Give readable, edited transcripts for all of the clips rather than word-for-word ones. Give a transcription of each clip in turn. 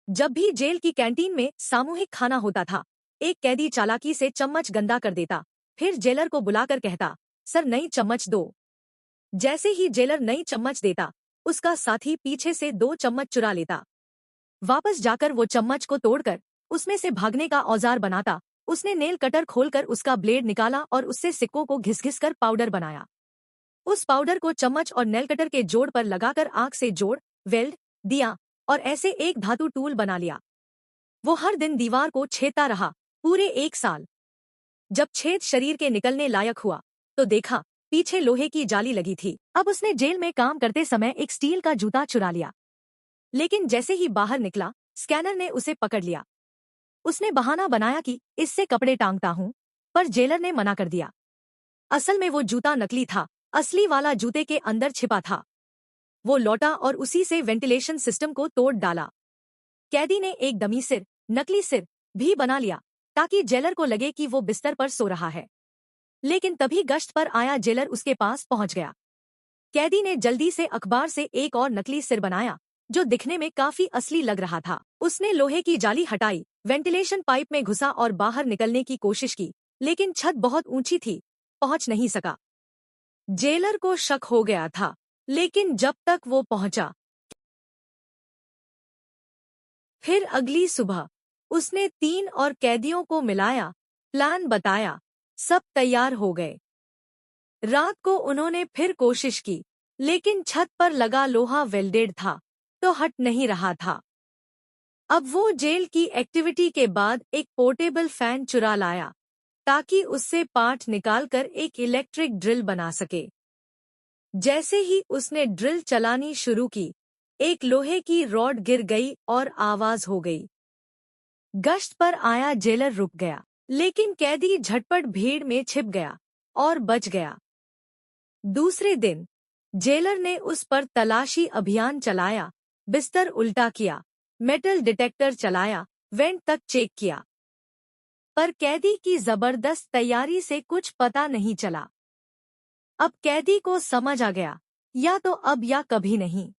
जब भी जेल की कैंटीन में सामूहिक खाना होता था, एक कैदी चालाकी से चम्मच गंदा कर देता, फिर जेलर को बुलाकर कहता, सर नई चम्मच दो। जैसे ही जेलर नई चम्मच देता, उसका साथी पीछे से 2 चम्मच चुरा लेता। वापस जाकर वो चम्मच को तोड़कर उसमें से भागने का औजार बनाता। उसने नेल कटर खोलकर उसका ब्लेड निकाला और उससे सिक्कों को घिस-घिस कर पाउडर बनाया। उस पाउडर को चम्मच और नेल कटर के जोड़ पर लगाकर आंख से जोड़, वेल्ड दिया और ऐसे एक धातु टूल बना लिया। वो हर दिन दीवार को छेदता रहा, पूरे 1 साल। जब छेद शरीर के निकलने लायक हुआ, तो देखा पीछे लोहे की जाली लगी थी। अब उसने जेल में काम करते समय एक स्टील का जूता चुरा लिया। लेकिन जैसे ही बाहर निकला, स्कैनर ने उसे पकड़ लिया। उसने बहाना बनाया कि इससे कपड़े टांगता हूं, पर जेलर ने मना कर दिया। असल में वो जूता नकली था, असली वाला जूते के अंदर छिपा था। वो लौटा और उसी से वेंटिलेशन सिस्टम को तोड़ डाला। कैदी ने एक डमी सिर, नकली सिर, भी बना लिया ताकि जेलर को लगे कि वो बिस्तर पर सो रहा है। लेकिन तभी गश्त पर आया जेलर उसके पास पहुंच गया। कैदी ने जल्दी से अखबार से एक और नकली सिर बनाया, जो दिखने में काफी असली लग रहा था। उसने लोहे की जाली हटाई, वेंटिलेशन पाइप में घुसा और बाहर निकलने की कोशिश की, लेकिन छत बहुत ऊंची थी, पहुंच नहीं सका। जेलर को शक हो गया था, लेकिन जब तक वो पहुंचा। फिर अगली सुबह उसने 3 और कैदियों को मिलाया, प्लान बताया, सब तैयार हो गए। रात को उन्होंने फिर कोशिश की, लेकिन छत पर लगा लोहा वेल्डेड था, तो हट नहीं रहा था। अब वो जेल की एक्टिविटी के बाद एक पोर्टेबल फैन चुरा लाया, ताकि उससे पार्ट निकालकर एक इलेक्ट्रिक ड्रिल बना सके। जैसे ही उसने ड्रिल चलानी शुरू की, एक लोहे की रॉड गिर गई और आवाज हो गई। गश्त पर आया जेलर रुक गया, लेकिन कैदी झटपट भीड़ में छिप गया और बच गया। दूसरे दिन जेलर ने उस पर तलाशी अभियान चलाया, बिस्तर उल्टा किया, मेटल डिटेक्टर चलाया, वेंट तक चेक किया, पर कैदी की जबरदस्त तैयारी से कुछ पता नहीं चला। अब कैदी को समझ आ गया, या तो अब या कभी नहीं।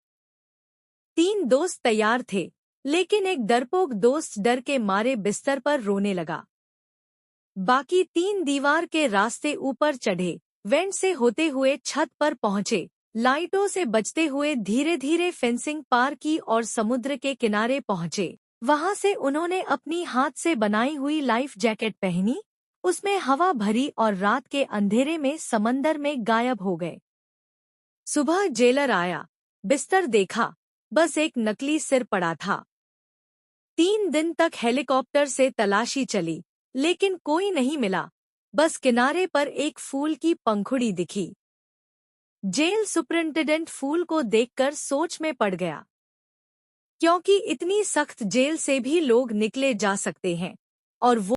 3 दोस्त तैयार थे, लेकिन एक डरपोक दोस्त डर के मारे बिस्तर पर रोने लगा। बाकी 3 दीवार के रास्ते ऊपर चढ़े, वेंट से होते हुए छत पर पहुंचे, लाइटों से बचते हुए धीरे धीरे फेंसिंग पार की और समुद्र के किनारे पहुंचे। वहां से उन्होंने अपनी हाथ से बनाई हुई लाइफ जैकेट पहनी, उसमें हवा भरी और रात के अंधेरे में समंदर में गायब हो गए। सुबह जेलर आया, बिस्तर देखा, बस एक नकली सिर पड़ा था। 3 दिन तक हेलीकॉप्टर से तलाशी चली, लेकिन कोई नहीं मिला, बस किनारे पर एक फूल की पंखुड़ी दिखी। जेल सुपरिंटेंडेंट फूल को देखकर सोच में पड़ गया, क्योंकि इतनी सख्त जेल से भी लोग निकले जा सकते हैं, और वो